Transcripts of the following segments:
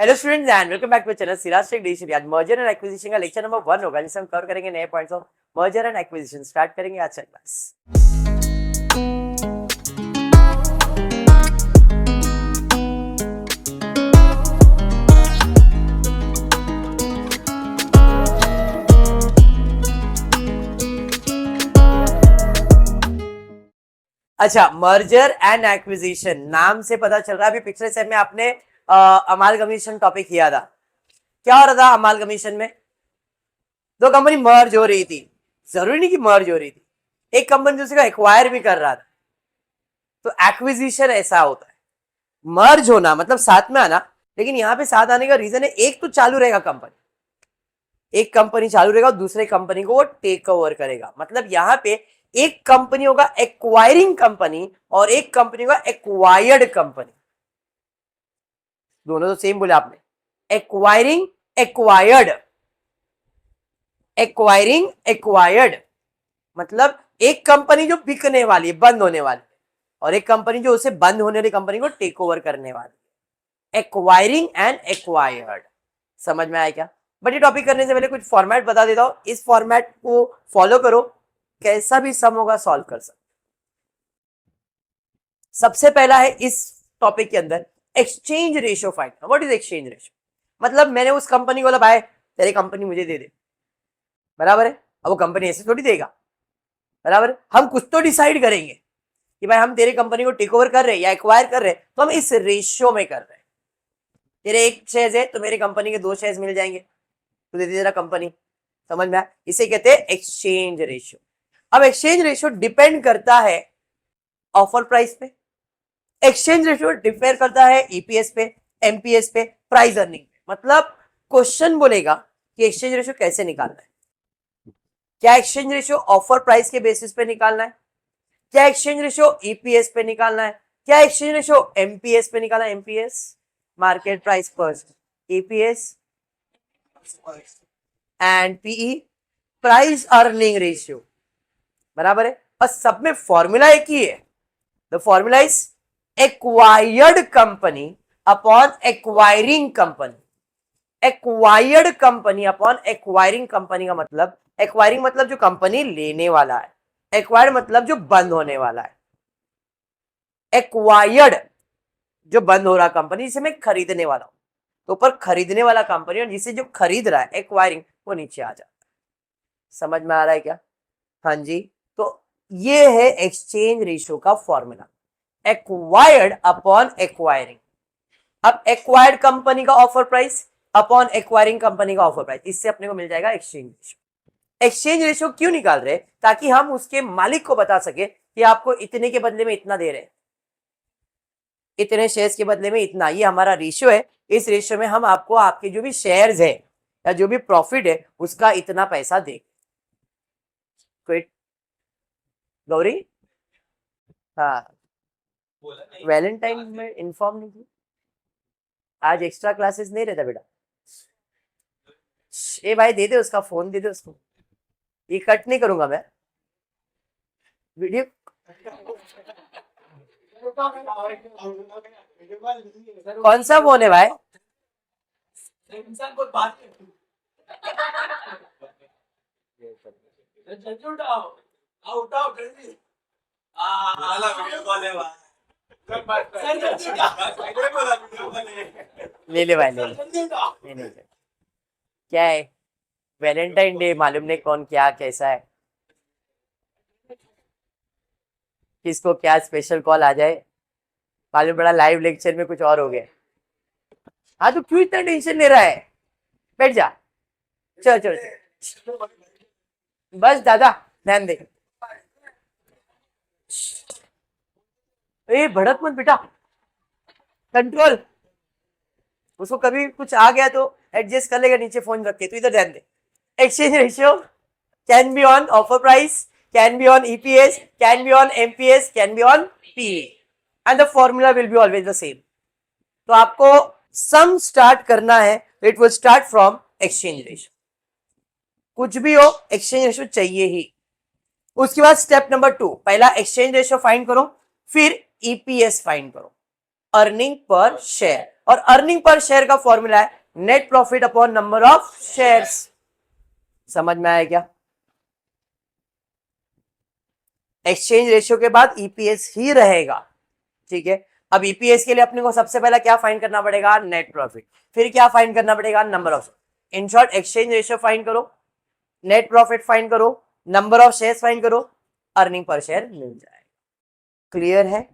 Hello students and welcome back to channel Siraj tech digital. आज merger and acquisition का lecture number 1 होगा, जिसमें हम कवर करेंगे नए points of merger and acquisition. Start करेंगे आज का क्लास। अच्छा, मर्जर एंड एक्विजिशन नाम से पता चल रहा है। अभी पिछले सेम में आपने अमालगमेशन टॉपिक किया था। क्या हो रहा था अमालगमेशन में? दो कंपनी मर्ज हो रही थी, जरूरी नहीं कि मर्ज हो रही थी, एक कंपनी दूसरे को एक्वायर भी कर रहा था। तो एक्विजिशन ऐसा होता है, मर्ज होना मतलब साथ में आना। लेकिन यहाँ पे साथ आने का रीजन है, एक तो चालू रहेगा कंपनी, एक कंपनी चालू रहेगा, दूसरे कंपनी को वो टेक ओवर करेगा। मतलब यहाँ पे एक कंपनी होगा एक्वायरिंग कंपनी और एक कंपनी होगा एक्वायर्ड कंपनी। दोनों तो सेम बोले आपने, एक्वायरिंग एक्वायर्ड, एक्वायरिंग एक्वायर्ड। मतलब एक कंपनी जो बिकने वाली है, बंद होने वाली है, और एक कंपनी जो उसे बंद होने वाली कंपनी को टेक ओवर करने वाली है। Acquiring and acquired. समझ में आया क्या? बट ये टॉपिक करने से पहले कुछ फॉर्मेट बता देता हूं, इस फॉर्मेट को फॉलो करो, कैसा भी सम होगा सॉल्व कर सकते। सबसे पहला है इस टॉपिक के अंदर exchange ratio find. What is exchange ratio? मतलब मैंने उस कंपनी को बोला भाई तेरी कंपनी मुझे दे दे, बराबर है। अब वो कंपनी ऐसे थोड़ी देगा, बराबर है। हम कुछ तो डिसाइड करेंगे कि भाई हम तेरी कंपनी को टेक ओवर कर रहे हैं या एक्वायर कर रहे हैं, तो हम इस रेशियो में कर रहे हैं। तेरे एक शेयर है तो मेरी कंपनी के 2 शेयर मिल जाएंगे, तो दे दे तेरा कंपनी। समझ में आया? इसे कहते हैं एक्सचेंज रेशियो। अब एक्सचेंज रेशियो डिपेंड करता है ऑफर प्राइस पे, एक्सचेंज रेशियो डिपेंड करता है ईपीएस पे, एमपीएस पे, प्राइस अर्निंग पे। मतलब क्वेश्चन बोलेगा कि एक्सचेंज रेशियो कैसे निकालना है। क्या एक्सचेंज रेशियो ऑफर प्राइस के बेसिस पे निकालना है? क्या एक्सचेंज रेशियो ईपीएस पे निकालना है? क्या एक्सचेंज रेशियो एमपीएस पे निकालना है? एमपीएस मार्केट प्राइस पर, EPS and PE price earning ratio, बराबर है। और सब में फॉर्मूला एक ही है। The formula is acquired company upon acquiring company. Acquired company upon acquiring company का मतलब, एक्वायरिंग मतलब जो कंपनी लेने वाला है, एक्वायर्ड मतलब जो बंद होने वाला है। एक्वायर्ड जो बंद हो रहा कंपनी, जिसे मैं खरीदने वाला हूं, तो ऊपर खरीदने वाला कंपनी और जिसे जो खरीद रहा है एक्वायरिंग, वो नीचे आ जाता है। समझ में आ रहा है क्या? हाँ जी। तो ये है एक्सचेंज रेशियो का फॉर्मूला, एक्वायर्ड अपॉन एक्वायरिंग। अब एक्वायर्ड कंपनी का offer price upon acquiring company का ऑफर प्राइस, इससे अपने को मिल जाएगा एक्सचेंज रेशियो। एक्सचेंज रेशियो क्यों निकाल रहे? ताकि हम उसके मालिक को बता सके कि आपको इतने के बदले में इतना दे रहे हैं, इतने शेयर्स के बदले में इतना। ये हमारा रेशियो है। इस रेशियो में हम आपको आपके जो भी शेयर्स है या जो भी प्रॉफिट है उसका इतना पैसा दे। क्विट गौरी, हाँ वैलेंटाइन में इन्फॉर्म नहीं की, आज एक्स्ट्रा क्लासेस नहीं रहता बेटा। ए भाई दे दे उसका फोन, दे दे उसको, ये कट नहीं करूंगा मैं वीडियो। कौन सा फोन है भाई? ले ले भाई, ले ले। क्या है? वैलेंटाइन डे, मालूम नहीं कौन क्या कैसा है, किसको क्या स्पेशल कॉल आ जाए, मालूम बड़ा लाइव लेक्चर में कुछ और हो गया। हाँ तो क्यों इतना टेंशन ले रहा है? बैठ जा, चल चल चल। बस दादा ध्यान दे, ए भड़क मत बेटा, कंट्रोल। उसको कभी कुछ आ गया तो एडजस्ट कर लेगा नीचे फोन रख के, तो इधर ध्यान दे। Exchange ratio can be on offer price, can be on EPS, can be on MPS, can be on PA, and the formula will be always the same. तो आपको सम स्टार्ट करना है, it will start from exchange ratio. कुछ भी हो exchange ratio चाहिए ही। उसके बाद स्टेप नंबर 2, पहला एक्सचेंज रेशियो फाइंड करो, फिर ईपीएस फाइंड करो, अर्निंग पर शेयर। और अर्निंग पर शेयर का फॉर्मूला है net profit upon number of shares. समझ में आया क्या? एक्सचेंज रेशियो के बाद ईपीएस ही रहेगा, ठीक है। अब ईपीएस के लिए अपने को सबसे पहला क्या फाइंड करना पड़ेगा? Net profit. फिर क्या फाइंड करना पड़ेगा? Number of. In short exchange ratio find करो, नेट प्रॉफिट फाइंड करो, नंबर ऑफ शेयर्स फाइंड करो, अर्निंग पर शेयर मिल जाएगा। क्लियर है?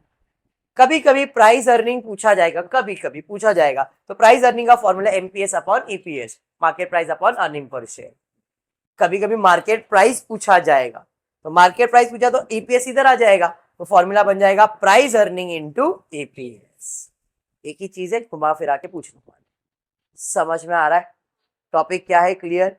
कभी कभी प्राइस अर्निंग पूछा जाएगा, कभी कभी पूछा जाएगा, तो प्राइस अर्निंग का formula MPS upon EPS, market price upon earning per share. कभी कभी मार्केट प्राइस पूछा जाएगा, तो मार्केट प्राइस पूछा तो ईपीएस इधर आ जाएगा, तो फॉर्मूला बन जाएगा प्राइस अर्निंग इनटू ईपीएस। एक ही चीज है, घुमा फिरा के पूछना। समझ में आ रहा है? टॉपिक क्या है? Clear?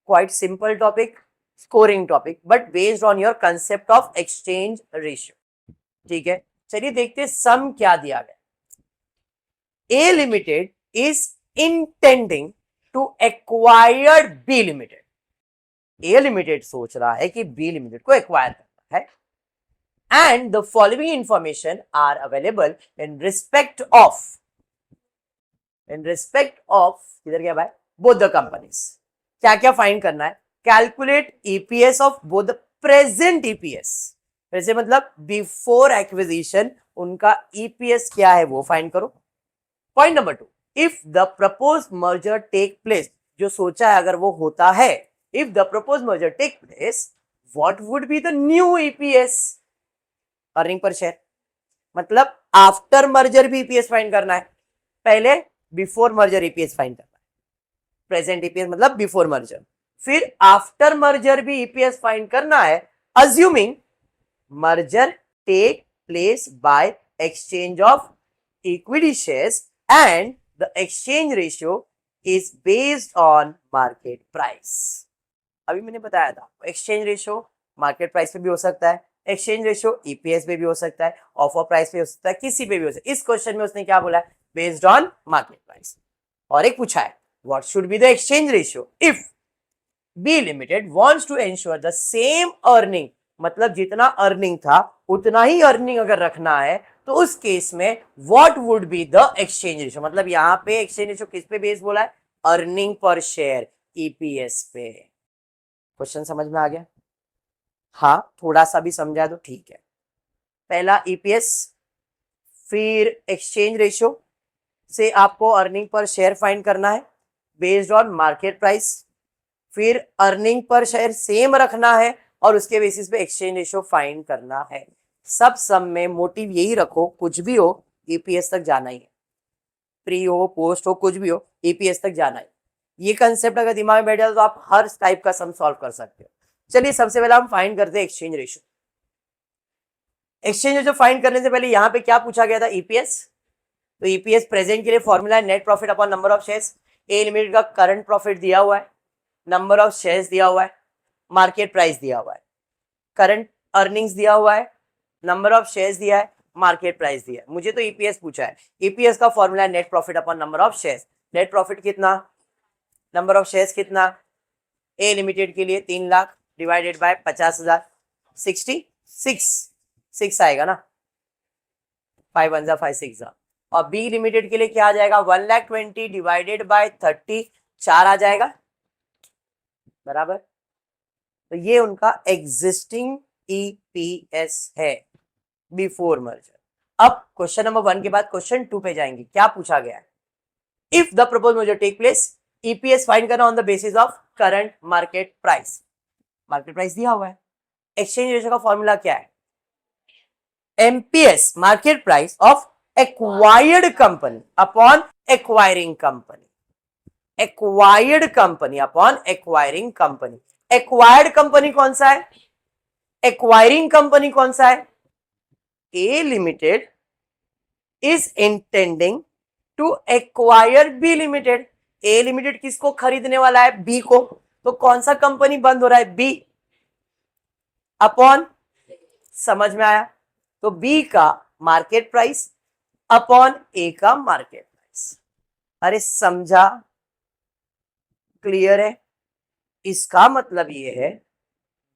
Quite simple topic, scoring topic, but based on your concept of exchange ratio. ठीक है, चलिए देखते हैं सम क्या दिया गया। A limited is intending to acquire B limited. A limited सोच रहा है कि बी लिमिटेड को एक्वायर करना है, and the following information are available in respect of किधर गया भाई? Both the companies. क्या क्या फाइंड करना है? Calculate EPS of both the present EPS, वैसे मतलब बिफोर एक्विजिशन उनका ईपीएस क्या है वो फाइंड करो। Point number 2, if the propose merger take place, जो सोचा है अगर वो होता है, if the propose merger take place, what would be the new EPS? Earning per share, मतलब आफ्टर मर्जर भी ईपीएस फाइंड करना है, पहले बिफोर मर्जर ईपीएस फाइंड करना है। प्रेजेंट ईपीएस मतलब बिफोर मर्जर, फिर आफ्टर मर्जर भी ईपीएस फाइंड करना है, assuming merger take place by exchange of equity shares and the exchange ratio is based on market price. अभी मैंने बताया था एक्सचेंज रेशियो मार्केट प्राइस पे भी हो सकता है, एक्सचेंज रेशियो ईपीएस पे भी हो सकता है, ऑफर प्राइस पे हो सकता है, किसी पे भी हो सकता है। इस क्वेश्चन में उसने क्या बोला है? Based on market price. और एक पूछा है what should be the exchange ratio if B limited wants to ensure the same earning, मतलब जितना अर्निंग था उतना ही अर्निंग अगर रखना है तो उस केस में what would be the exchange ratio. मतलब यहाँ पे एक्सचेंज रेशियो किस पे बेस्ड बोला है? अर्निंग पर शेयर, ईपीएस पे। क्वेश्चन समझ में आ गया? हाँ, थोड़ा सा भी समझा तो ठीक है। पहला ईपीएस, फिर एक्सचेंज रेशियो से आपको अर्निंग पर शेयर फाइंड करना है बेस्ड ऑन मार्केट प्राइस, फिर अर्निंग पर शेयर सेम रखना है और उसके बेसिस पे एक्सचेंज रेशियो फाइंड करना है। सब सम में मोटिव यही रखो, कुछ भी हो ईपीएस तक जाना ही है, प्री हो पोस्ट हो कुछ भी हो ईपीएस तक जाना है। ये कंसेप्ट अगर दिमाग में बैठ जाए तो आप हर टाइप का सम सॉल्व कर सकते हो। चलिए सबसे पहले हम फाइंड करते हैं exchange ratio. Exchange ratio find करने से पहले यहाँ पे क्या पूछा गया था? ईपीएस। तो ईपीएस प्रेजेंट के लिए फॉर्मूला है net profit upon number of shares. A limited का करंट प्रॉफिट दिया हुआ है, नंबर ऑफ शेयर्स दिया हुआ है, मार्केट प्राइस दिया हुआ है, करंट अर्निंग्स दिया हुआ है, नंबर ऑफ शेयर्स दिया है, मार्केट प्राइस दिया है। मुझे तो ईपीएस पूछा है। ईपीएस का फॉर्मूला है net profit upon number of shares. Net profit कितना, नंबर ऑफ शेयर्स कितना? ए लिमिटेड के लिए 3 लाख डिवाइडेड बाय 50,000, 66 आएगा ना, 5 1 5 6। और बी लिमिटेड के लिए क्या आ जाएगा? 1,20,000 डिवाइडेड बाय 30, 4 आ जाएगा, बराबर। तो ये उनका एग्जिस्टिंग ईपीएस है बिफोर मर्जर। अब क्वेश्चन नंबर 1 के बाद क्वेश्चन 2 पे जाएंगे। क्या पूछा गया है? If the propose merger take place, EPS find करना on the basis of current market price. Market price दिया हुआ है। एक्सचेंज रेशियो का फॉर्मूला क्या है? MPS, market price of acquired company upon acquiring company. Acquired company upon acquiring company. Acquired company कौन सा है? एक्वायरिंग कंपनी कौन सा है? A limited is intending to acquire B limited. A limited किसको खरीदने वाला है? बी को। तो कौन सा कंपनी बंद हो रहा है? बी अपॉन, समझ में आया? तो बी का मार्केट प्राइस अपॉन ए का मार्केट प्राइस। अरे समझा? क्लियर है? इसका मतलब ये है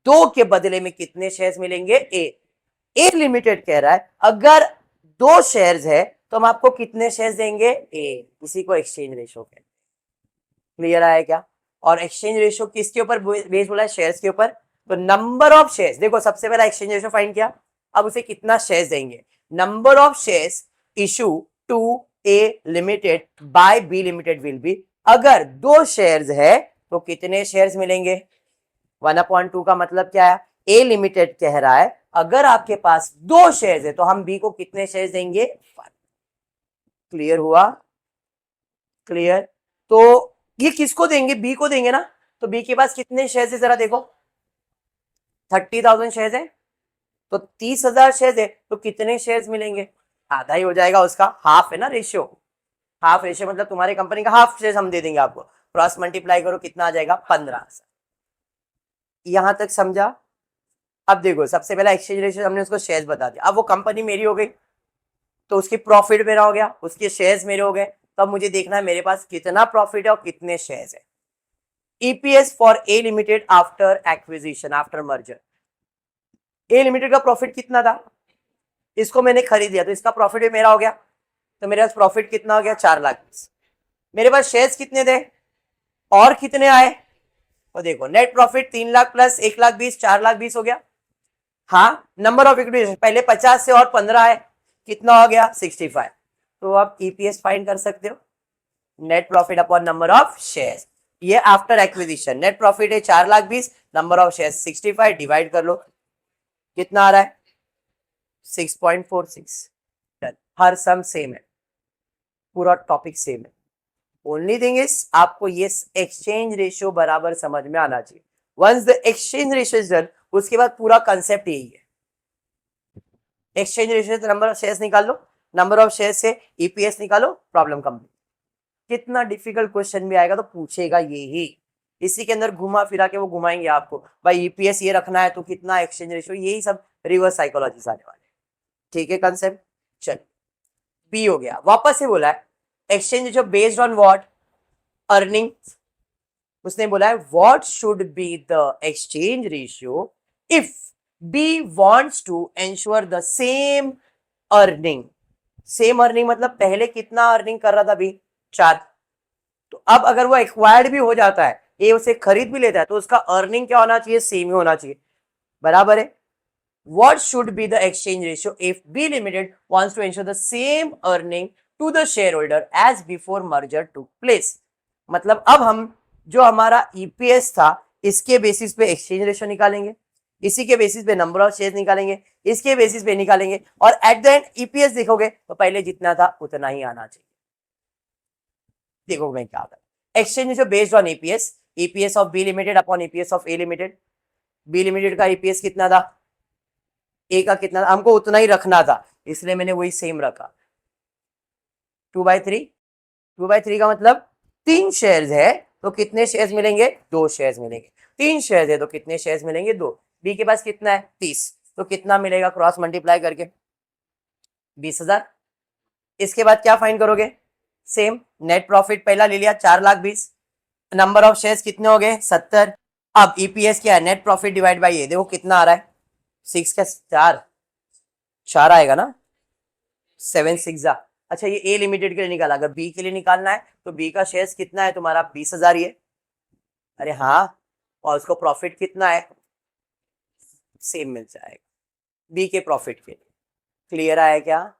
2 के बदले में कितने शेयर्स मिलेंगे? ए लिमिटेड कह रहा है अगर 2 शेयर्स है तो हम आपको कितने शेयर्स देंगे? ए। इसी को एक्सचेंज रेशियो कहते हैं। क्लियर आया क्या? और एक्सचेंज रेशियो किसके ऊपर बेस बोला है? शेयर्स के ऊपर। तो नंबर ऑफ शेयर्स, देखो सबसे पहला एक्सचेंज रेशियो फाइंड किया, अब उसे कितना शेयर्स देंगे? Number of shares issue to A limited by B limited will be, अगर 2 शेयर्स है तो कितने शेयर्स मिलेंगे? 1/2 का मतलब क्या है? ए लिमिटेड कह रहा है अगर आपके पास 2 शेयर्स है तो हम बी को कितने शेयर्स देंगे? 1। क्लियर हुआ? क्लियर? तो ये किसको देंगे? बी को देंगे ना। तो बी के पास कितने शेयर्स है जरा देखो, 30,000 शेयर्स है, तो 30,000 शेयर्स है तो कितने शेयर्स मिलेंगे? आधा ही हो जाएगा उसका, हाफ है ना रेशियो। हाफ रेशियो मतलब तुम्हारी कंपनी का हाफ शेयर्स हम दे देंगे आपको। क्रॉस मल्टीप्लाई करो कितना आ जाएगा? 15। यहां तक समझा? अब देखो सबसे पहला एक्सचेंज रेशियो हमने उसको शेयर्स बता दिया, अब वो कंपनी मेरी हो गई तो उसकी प्रॉफिट मेरा हो गया, उसके शेयर्स मेरे हो गए, तो अब मुझे देखना है मेरे पास कितना प्रॉफिट है और कितने शेयर्स है। EPS for A limited after acquisition, after merger. A limited का प्रॉफिट कितना था? इसको मैंने खरीद लिया तो इसका प्रॉफिट भी मेरा हो गया, तो मेरे पास प्रॉफिट कितना हो गया? 4 लाख। मेरे पास शेयर्स कितने थे और कितने आए? तो देखो नेट प्रॉफिट 3 लाख प्लस 1,20,000, 4,20,000 हो गया। हाँ, नंबर ऑफ इक्विटी पहले 50 से और 15 आए, कितना हो गया? 65। तो आप ईपीएस फाइंड कर सकते हो, net profit upon number of shares. ये आफ्टर एक्विजिशन नेट प्रॉफिट है 4,20,000, नंबर ऑफ शेयर्स 65, डिवाइड कर लो कितना आ रहा है? 6.46। हर सम सेम है, पूरा टॉपिक सेम है। ओनली थिंग इज आपको ये एक्सचेंज रेशियो बराबर समझ में आना चाहिए। Once the exchange ratio is done, उसके बाद पूरा कंसेप्ट यही है। एक्सचेंज रेशियो से नंबर ऑफ शेयर्स निकाल लो, नंबर ऑफ शेयर्स से ईपीएस निकालो, प्रॉब्लम कंप्लीट। कितना डिफिकल्ट क्वेश्चन भी आएगा तो पूछेगा यही, इसी के अंदर घुमा फिरा के वो घुमाएंगे आपको, भाई ईपीएस ये रखना है तो कितना एक्सचेंज रेशियो, यही सब रिवर्स साइकोलॉजी आने वाले। ठीक है कंसेप्ट? चल बी हो गया। वापस से बोला है exchange ratio based on what? Earning. उसने बोला है what should be the exchange ratio if B wants to ensure the same earning. Same earning मतलब पहले कितना अर्निंग कर रहा था बी? 4। तो अब अगर वो एक्वायर्ड भी हो जाता है, ए उसे खरीद भी लेता है, तो उसका अर्निंग क्या होना चाहिए? सेम ही होना चाहिए, बराबर है। What should be the exchange ratio if B Limited wants to ensure the same earning to the shareholder as before merger took place? मतलब अब हम जो हमारा ईपीएस था इसके बेसिस पे एक्सचेंज रेशियो निकालेंगे, इसी के बेसिस पे नंबर ऑफ शेयर निकालेंगे, इसके बेसिस पे निकालेंगे, और एट द एंड ईपीएस देखोगे तो पहले जितना था उतना ही आना चाहिए। देखो मैं क्या था, exchange ratio based on EPS, EPS of B limited upon EPS of A limited. B limited का ईपीएस कितना था? ए का कितना? हमको उतना ही रखना था, इसलिए मैंने वही सेम रखा, 2/3। 2/3 का मतलब 3 शेयर्स है तो कितने शेयर्स मिलेंगे? 2 शेयर्स मिलेंगे। 3 शेयर्स है तो कितने शेयर्स मिलेंगे? 2। बी के पास कितना है? 30, तो कितना मिलेगा क्रॉस मल्टीप्लाई करके? 20,000। इसके बाद क्या फाइंड करोगे? सेम नेट प्रॉफिट पहला ले लिया 4,20,000, नंबर ऑफ शेयर्स कितने हो गए? 70। अब ईपीएस क्या है? नेट प्रॉफिट डिवाइड बाय ये, देखो कितना आ रहा है? 6 का 4 आएगा ना, 7 6 जा। अच्छा ये ए लिमिटेड के लिए निकाला, अगर बी के लिए निकालना है तो बी का शेयर्स कितना है तुम्हारा? 20,000 ही है। अरे हाँ, और उसको प्रॉफिट कितना है? सेम मिल जाएगा बी के प्रॉफिट के लिए। क्लियर आया क्या?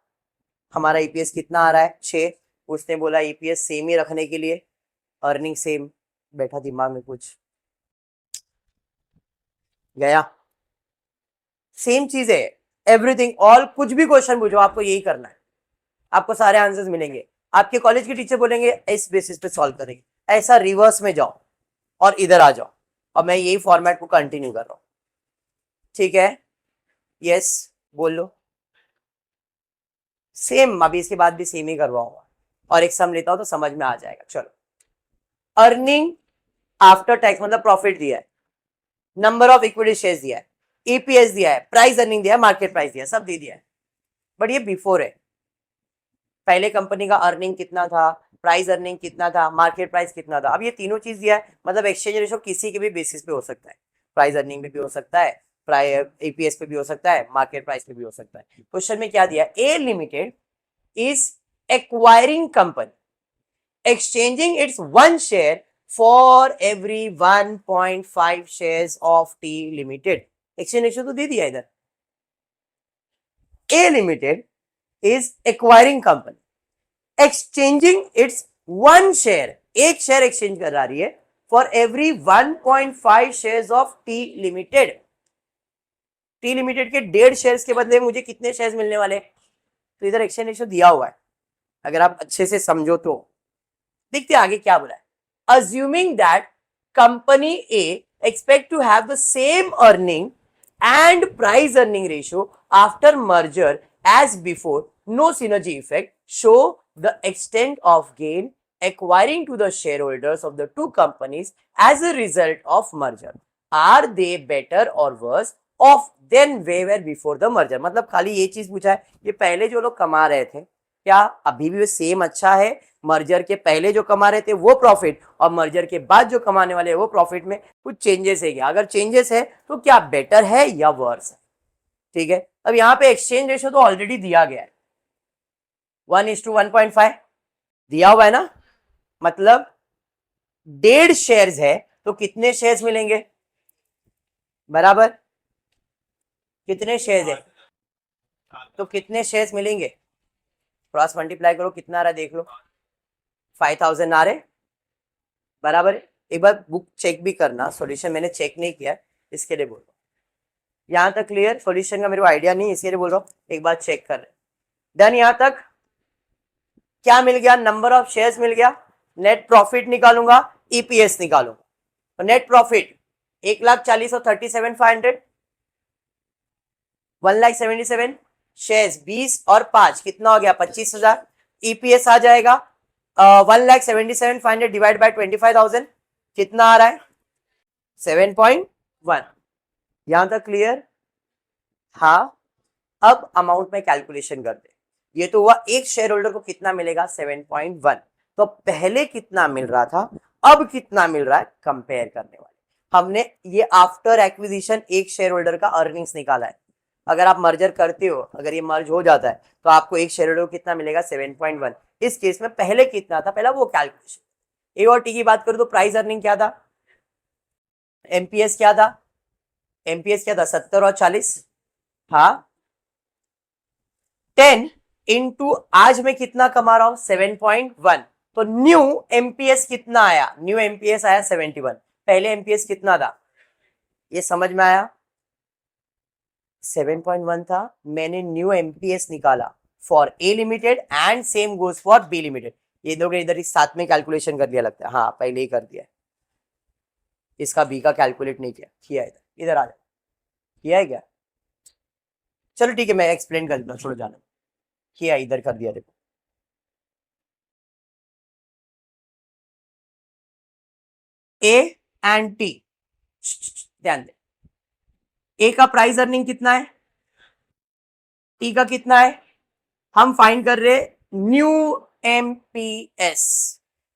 हमारा ईपीएस कितना आ रहा है? 6। उसने बोला ईपीएस सेम ही रखने के लिए, अर्निंग सेम। बैठा दिमाग में कुछ गया? सेम चीज है, एवरीथिंग ऑल, कुछ भी क्वेश्चन पूछो आपको यही करना है, आपको सारे आंसर्स मिलेंगे। आपके कॉलेज के टीचर बोलेंगे इस बेसिस पे सॉल्व करेंगे, ऐसा रिवर्स में जाओ और इधर आ जाओ, और मैं यही फॉर्मेट को कंटिन्यू कर रहा हूं। ठीक है? यस बोल लो। सेम, अभी इसके बाद भी सेम ही करवाऊंगा, और एक सम लेता हूं तो समझ में आ जाएगा। चलो, अर्निंग आफ्टर टैक्स मतलब प्रॉफिट दिया है, नंबर ऑफ इक्विटी शेयर्स दिया है, ईपीएस दिया है, प्राइस अर्निंग दिया है, मार्केट प्राइस दिया है, सब दे दिया है, बट ये बिफोर है। पहले कंपनी का अर्निंग कितना था, प्राइस अर्निंग कितना था, मार्केट प्राइस कितना था, अब ये तीनों चीज दिया है, मतलब एक्सचेंज रेशियो किसी के भी बेसिस पे हो सकता है, प्राइस अर्निंग पे भी हो सकता है, ईपीएस पे भी हो सकता है, मार्केट प्राइस पे भी हो सकता है। क्वेश्चन में क्या दिया? A limited is acquiring company exchanging its one share for every 1.5 shares of T limited. Exchange ratio तो दे दिया इधर। A limited is acquiring company exchanging its one share, एक शेयर एक्सचेंज करा रही है for every 1.5 shares of T limited. T limited के 1.5 shares के बदले मुझे कितने शेयर्स मिलने वाले? तो इधर एक्सचेंज रेशियो दिया हुआ है, अगर आप अच्छे से समझो तो। देखते आगे क्या बोला है। Assuming that company A expect to have the same earning and price earning ratio after merger as before, no synergy effect, show the extent of gain acquiring to the shareholders of the two companies as a result of merger. Are they better or worse off than they were before the merger? मतलब खाली ये चीज पूछा है, ये पहले जो लोग कमा रहे थे क्या अभी भी सेम अच्छा है? मर्जर के पहले जो कमा रहे थे वो प्रॉफिट और मर्जर के बाद जो कमाने वाले हैं वो प्रॉफिट में कुछ चेंजेस है क्या? अगर चेंजेस है तो क्या बेटर है या वर्स है? ठीक है, अब यहाँ पे एक्सचेंज रेशियो तो ऑलरेडी दिया गया है, 1:1.5 दिया हुआ है ना। मतलब 1.5 शेयर्स है तो कितने शेयर्स मिलेंगे? बराबर कितने शेयर्स है तो कितने शेयर्स मिलेंगे? क्रॉस मल्टीप्लाई करो, कितना आ रहा है देख लो, 5000 आ रहे। बराबर, एक बार बुक चेक भी करना, सॉल्यूशन मैंने चेक नहीं किया इसके लिए बोल रहा हूँ। यहां तक क्लियर? सॉल्यूशन का मेरे को आइडिया नहीं इसके लिए बोल रहा हूँ, एक बार चेक कर रहे। डन। यहां तक क्या मिल गया? नंबर ऑफ शेयर्स मिल गया। नेट प्रॉफिट निकालूंगा, ईपीएस निकालूंगा। तो नेट प्रॉफिट 1,40,000 और 37,500, 1,77,000 शेयर्स 20 और 5 कितना हो गया? 25,000। ईपीएस आ जाएगा 1,77,500 डिवाइड बाय 25,000 कितना आ रहा है? 7.1। यहां तक क्लियर? हाँ, अब अमाउंट में कैलकुलेशन कर दे। ये तो हुआ एक शेयर होल्डर को कितना मिलेगा? 7.1। तो पहले कितना मिल रहा था, अब कितना मिल रहा है, कंपेयर करने वाले। हमने ये आफ्टर एक्विजिशन एक शेयर होल्डर का अर्निंग्स निकाला है। अगर आप मर्जर करते हो, अगर ये मर्ज हो जाता है तो आपको एक शेयर होल्डर को कितना मिलेगा? 7.1। इस केस में पहले कितना था, पहला वो कैलकुलेशन। ए और टी की बात करूं तो प्राइस अर्निंग क्या था? एमपीएस क्या था? एमपीएस क्या था? 70 और 40। हाँ, 10 इंटू आज में कितना कमा रहा हूं? 7.1। तो न्यू एमपीएस कितना आया? न्यू एमपीएस आया 71। पहले एमपीएस कितना था? ये समझ में आया? 7.1 था। मैंने न्यू एमपीएस निकाला for A limited and same goes for B limited. ये दोगे इधर ही साथ में कैलकुलेशन कर दिया लगता है। हाँ, पहले ही कर दिया, इसका बी का कैलकुलेट नहीं किया। किया इधर, इधर आ जाए, किया है क्या? चलो ठीक है, मैं एक्सप्लेन कर देता हूँ, छोड़ो जाना। किया, इधर कर दिया। देखो ए एंड टी, ध्यान दे। ए का प्राइस अर्निंग कितना है? टी का कितना है? हम फाइंड कर रहे new MPS,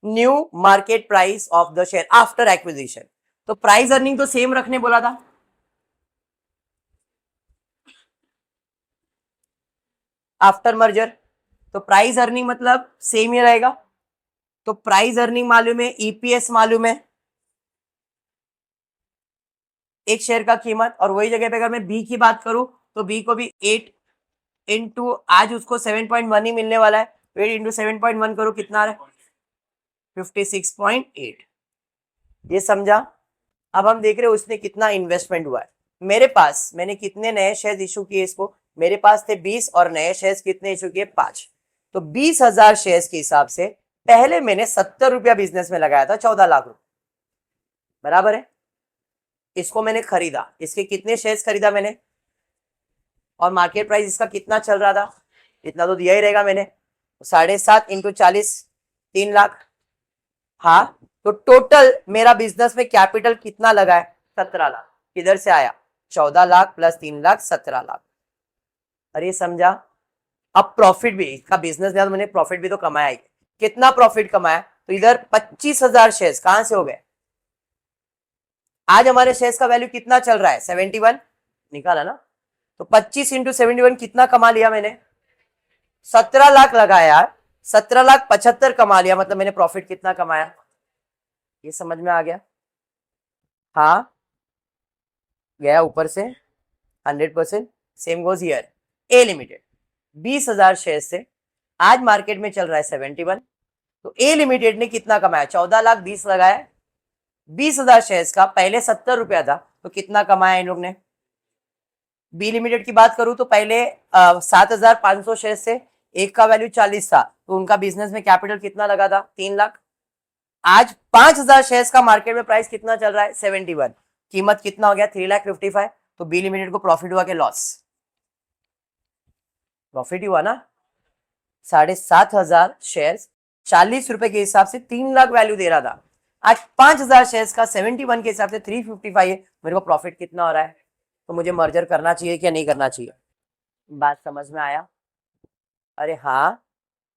new market price of the share after acquisition. तो प्राइस अर्निंग तो सेम रखने बोला था, आफ्टर मर्जर। तो प्राइस अर्निंग मतलब सेम ही रहेगा। तो प्राइस अर्निंग मालूम है, ईपीएस मालूम है, एक शेयर का कीमत। और वही जगह पे अगर मैं बी की बात करूं तो बी को भी 8 इंटू आज उसको 7.1 ही मिलने वाला है। 8 इंटू 7.1 करो, कितना आ रहा है? 56.8। ये समझा? अब हम देख रहे हैं उसने कितना इन्वेस्टमेंट हुआ है। मेरे पास, मैंने कितने नए शेयर इशू किए इसको? मेरे पास थे 20 और नए शेयर्स कितने इशू किए? 5। तो 20,000 शेयर्स के हिसाब से पहले मैंने 70 रुपया बिजनेस में लगाया था, 14 लाख रुपए। बराबर है? इसको मैंने खरीदा, इसके कितने शेयर्स खरीदा मैंने, और मार्केट प्राइस इसका कितना चल रहा था? इतना तो दिया ही रहेगा मैंने। 7.5 इंटू 40, 3 लाख। हाँ, तो टोटल मेरा बिजनेस में कैपिटल कितना लगा है? 17 लाख। किधर से आया? 14 लाख प्लस 3 लाख, 17 लाख। अरे समझा? अब प्रॉफिट भी, इसका बिजनेस में मैंने प्रॉफिट भी तो कमाया ही। कितना प्रॉफिट कमाया? तो इधर 25,000 शेयर्स कहां से हो गए? आज हमारे शेयर्स का वैल्यू कितना चल रहा है? 71 निकाला ना। तो 25 इंटू 71 कितना कमा लिया मैंने? 17 लाख लगाया। 17,75,000 कमा लिया, मतलब मैंने प्रॉफिट कितना कमाया, ये समझ में आ गया? हाँ, गया ऊपर से 100%। Same goes here. A limited 20,000 share से आज मार्केट में चल रहा है 71, तो ए लिमिटेड ने कितना कमाया, 14,20,000 लगाया, 20,000 शेयर्स का पहले 70 रुपया था, तो कितना कमाया इन लोग ने। बी लिमिटेड की बात करूं तो पहले 7,500 शेयर से एक का वैल्यू 40 था, तो उनका बिजनेस में कैपिटल कितना लगा था, 3 लाख। आज 5,000 शेयर्स का मार्केट में प्राइस कितना चल रहा है, 71, कीमत कितना हो गया, 3,55,000। तो बी लिमिटेड को प्रॉफिट हुआ कि लॉस, प्रॉफिट ही हुआ ना। 7,500 शेयर 40 रुपए के हिसाब से 3 लाख वैल्यू दे रहा था, आज 5,000 शेयर्स का 71 के हिसाब से 355 है, मेरे को प्रॉफिट कितना हो रहा है। तो मुझे मर्जर करना चाहिए क्या नहीं करना चाहिए, बात समझ में आया? अरे हाँ,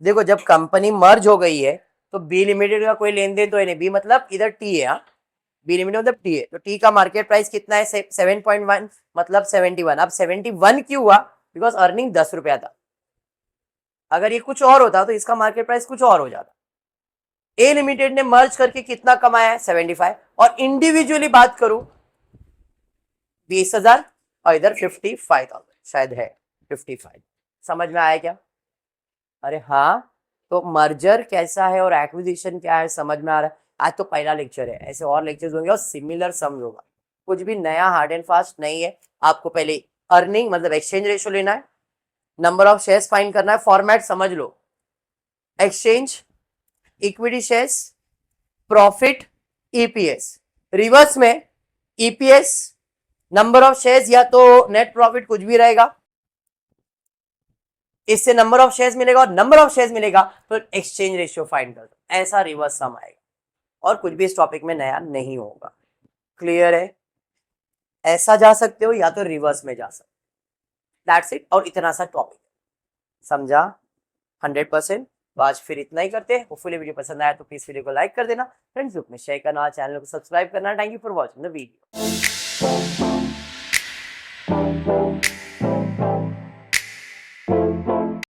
देखो जब कंपनी मर्ज हो गई है तो बी लिमिटेड का कोई लेन देन तो है नहीं, बी मतलब इधर टी है, हाँ बी लिमिटेड मतलब टी है, तो टी का मार्केट प्राइस कितना है, 7.1 मतलब 71। अब 71 क्यों हुआ, बिकॉज अर्निंग 10 रुपया था, अगर ये कुछ और होता तो इसका मार्केट प्राइस कुछ और हो जाता। ए लिमिटेड ने मर्ज करके कितना कमाया है, 75, और इंडिविजुअली बात करूं 20,000 और इधर 55,000 शायद है, 55। समझ में आया क्या? अरे हाँ, तो मर्जर कैसा है और एक्विजिशन क्या है समझ में आ रहा है। आज तो पहला लेक्चर है, ऐसे और लेक्चर्स होंगे और सिमिलर सम होगा, कुछ भी नया हार्ड एंड फास्ट नहीं है। आपको पहले अर्निंग मतलब एक्सचेंज रेशियो लेना है, नंबर ऑफ शेयर्स फाइंड करना है, फॉर्मेट समझ लो, exchange, equity shares, profit, EPS. Reverse में ईपीएस, नंबर ऑफ शेयर्स या तो नेट प्रॉफिट कुछ भी रहेगा, इससे नंबर ऑफ शेयर्स मिलेगा और नंबर ऑफ शेयर्स मिलेगा तो एक्सचेंज रेशियो फाइंड कर दो, ऐसा रिवर्स सम आएगा, और कुछ भी इस टॉपिक में नया नहीं होगा। क्लियर है? ऐसा जा सकते हो या तो रिवर्स में जा सकते, दैट्स इट। और इतना सा टॉपिक समझा 100%। तो आज फिर इतना ही करते हैं। होपफुली वीडियो पसंद आया तो प्लीज वीडियो को लाइक कर देना, फ्रेंड्स ग्रुप में शेयर करना, चैनल को सब्सक्राइब करना। Thank you for watching the video.